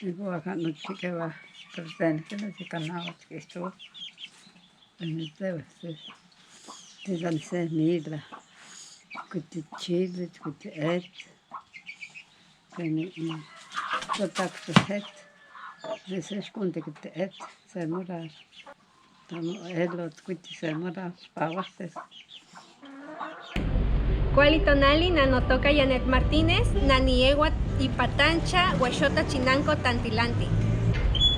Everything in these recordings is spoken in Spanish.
Igual acá no chique va, pertenece no chica nada, que esto en el debe ser. Te dan semilla, que te chile, que te et, que ni total que te et, desesconde que te et, se morar. Tamo elo que te se morar, pagaste. Cualitonali nanotoca Janet Martínez, Naniegua y Patancha, Huexota Chinanco, Tantilanti.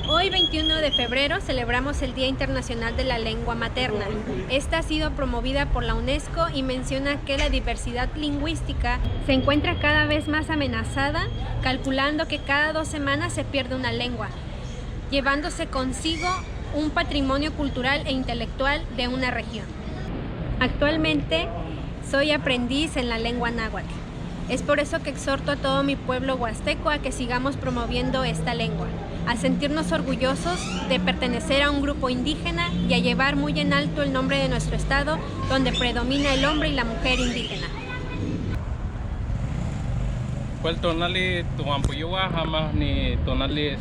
Hoy 21 de febrero celebramos el Día Internacional de la Lengua Materna. Esta ha sido promovida por la UNESCO y menciona que la diversidad lingüística se encuentra cada vez más amenazada, calculando que cada 2 semanas se pierde una lengua, llevándose consigo un patrimonio cultural e intelectual de una región. Actualmente soy aprendiz en la lengua náhuatl. Es por eso que exhorto a todo mi pueblo huasteco a que sigamos promoviendo esta lengua, a sentirnos orgullosos de pertenecer a un grupo indígena y a llevar muy en alto el nombre de nuestro estado, donde predomina el hombre y la mujer indígena. Pues tonali tuampuyua jamás ni tonali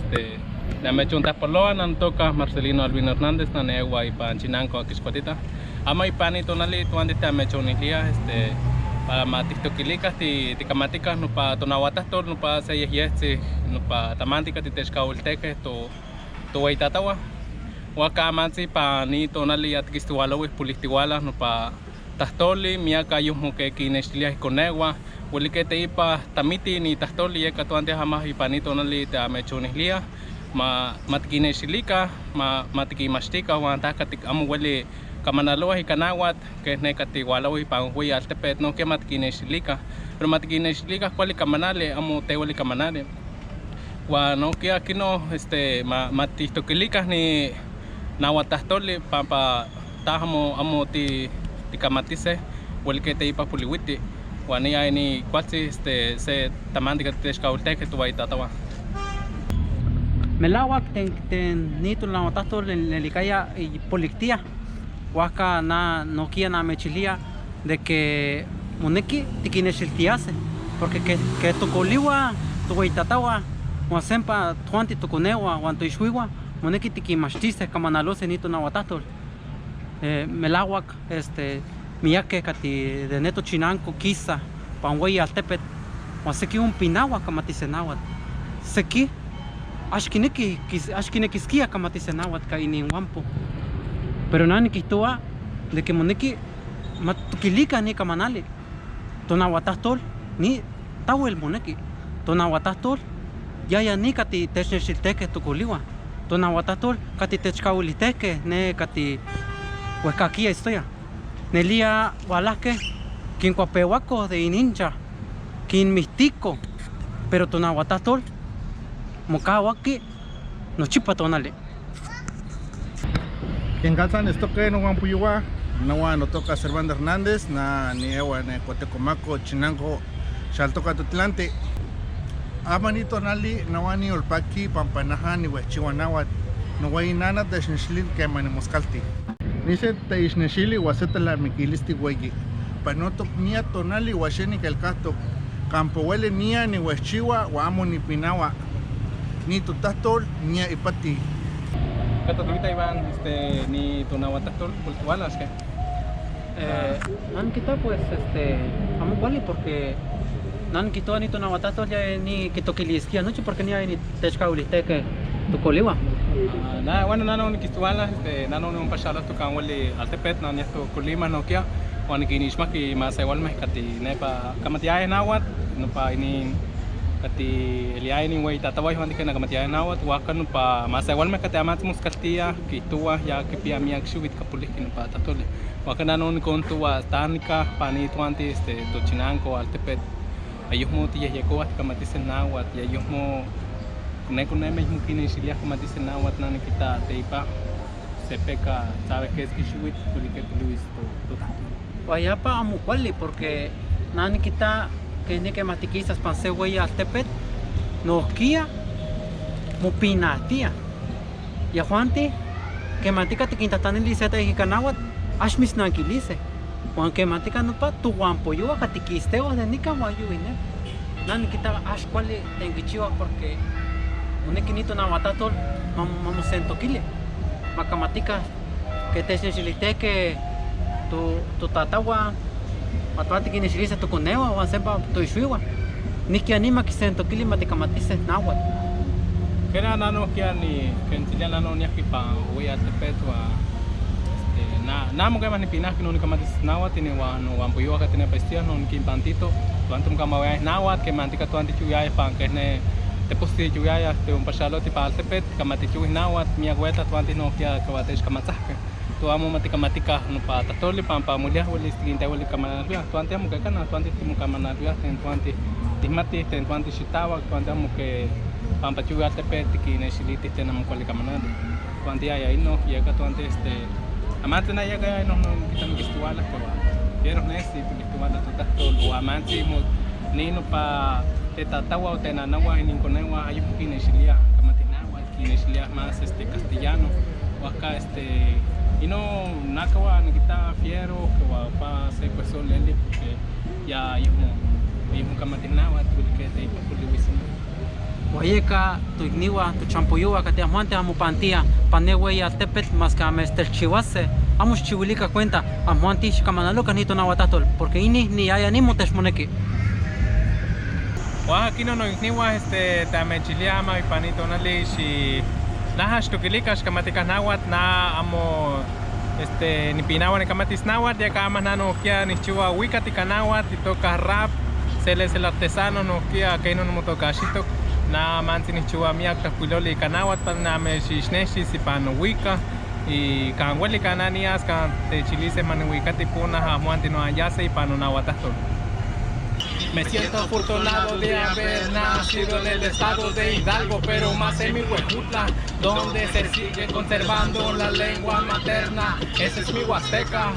na me chunta poloa nan toca Marcelino Albino Hernández na negua y pan Chinanco aquiscuatita ama y pani tonali tuandita me chunilia para matistokilikas ti kamaticas no pa tonahuatastor no pa seyesiyesti no pa tamantica ti techcaulteques to waitatawa wakamansi pa ni tonali atkistualowis pulistiwalas no pa tastoli miaka yusmuke kinextilia conegua huelikete ipa tamiti ni tastoli yeka tuante jamás y pani tonali te amechunihlia matkinexilika matikimachtika huantakatik amo hueli kamanaloa y kanawat que es necatigualo y panhui altepet no que matkinexilika pero matkinexilika cuali kamanale amo tewali kamanale wa no que aquí no matistokilikas ni nahuatastoli pampa tajamo amo ti kamatise hueli que te ipa puliwiti wa ni ay ni cuasi se tamantika techcaulteque tu waitatawa melawak ten nito nahuatastol en likaya y polictía Huaca na no quiera na mechilia de que moneki tikinexiltiase porque que tocoliwa tuwaitatawa huasempa tuanti toconewa huantoixhuiwa moneki tikimachtise kamanalose nito nahuatastol melawak miyake kati de neto Chinanco quisa panhuey altepet huaseki un pinawa kamatisenawat seki ashkinekiskia kamatisenawat ka ininhuampo pero nani kistua de que moneki matukilika ni kamanale tonahuatastol ni tawel moneki tonahuatastol ya ni kati technexilteque tocoliwa tonahuatastol kati techcauliteque ne kati huescaquia historia nelia hualaque quincuapehuaco de inincha quinmistico pero tonahuatastol mocahuaki nochipa tonale Quien calzan esto que no van puyua, no toca Servando Hernández, na ni ewa ne Cotecomaco, Chinanco, Xaltoca Tutlante. Amanito nali, no ani olpaki, pampanaja ni huechihuanahuat, no way nana de Xnexilil que manemoscalti. Nice te Xnexili huaseta la miquilisti hueyi. Panoto nia tonali huacheni que el casto, campo huele nia ni huechiwa, huamo ni pinawa, ni tutastol, nia ipati. Katatuita iban ni tonahuatastol cultivalas que nan kita pues amo cuali porque nan quito ni tonahuatastol ya ni quitoquilisquia noche porque ni hay ni techcauliteque tocoliwa na bueno nano ni kistualas nano un pachalas to kanwali altepet na esto colima no kia wan kinishma ki mas igual mexcati nepa kamatia nawat no pa ini kati eliay ni way tataway huandi que nakamatiya nawat wakan pa masa igual me kati amat muskaltia kitua ya que pia mi akshubit kapulik no pa tatole wakan nanon kontua tanika pani tuanti to Chinanco altepet ayuhmo ti yeko at kamatisen nawat ya ayuhmo nekune me mukinesilia kamatisen nawat nan kita teipa sepeka sabe que es kishubit pulike luis to Guayapa amo cuali porque nan kita que ni que matiquizas panse güey altepet nos kia mopinatia y a Juanti que matica te quintatán en liceta y canawat ashmis nanquilice Juan que matica no pa tu guampo yo a tiquisteo de nica guayu ine nan kita ash cuali tengichiwa porque Uniquinito nahuatatol, vamos en toquile. Macamatica, que te enchiliste que tu tatawa, matuati que enchiliste tu conewa, o sepa tu ishuiwa. Ni que anima que se en toquile maticamatice nahuatl. Kera nano kia ni kentilia nano ni aki pa ui ate petua na mo kaya ni pinas que no única matis nahuatl tiene wa no wampuyo ka tiene bestia no ni pantito tuantum kama wa nahuatl que mantika tuanti chuya pa que ne te posti chuya te un pachalo ti pa alpet kamati chuy nahuatl mi abuela tuanti no kia kawatesh kamatzaka tu amo matika no pa tatoli pa mulia wali stiginte wali kamanaluya tuanti amo kana tuanti timu kamanaluya tuanti timati tuanti shitawa tuanti amo que pampa chuga tepe tiki nexiliti tenam kuali kamanade tuanti ya ino llega tuanti amante na llega no kitam kistuala pero nesi kistuala tuta lo amante mo nino pa tetatawa o tenanawa ininkonewa ayuki nexilia kamatinawa kinexilia más castellano o acá ino nakawa nikita fiero que wa pa se pues leli porque ya yimo kamatinawa tulike te ipakuliwisimo Guayeca, tu igniwa, tu champuyua, que te amante amupantia, panewe altepet, más que amester chihuase, amus chihuilica cuenta, amuanti shikamanaloca ni tonahuatatol, porque ini ni hay animo tesmoneki. Aquí no igniwa, tamechiliama y panito nali, si nahash tukilikas kamatika nahuat, na amo, ni pinawa ni kamatis nahuat, ya kama nano kia ni chihuahua wikatika nahuat, y toca rap, se les el artesano, no kia, que no mo toca shito. Na mantini chua miak takuloli kanawat pan na me shishneshi si panuwika y kanweli kananias kan te chilise manuwika tipuna hamuanti no ayase y panunawatato. Me siento afortunado de haber nacido en el estado de Hidalgo, pero más en mi Huejutla, donde se sigue conservando la lengua materna. Ese es mi Huasteca.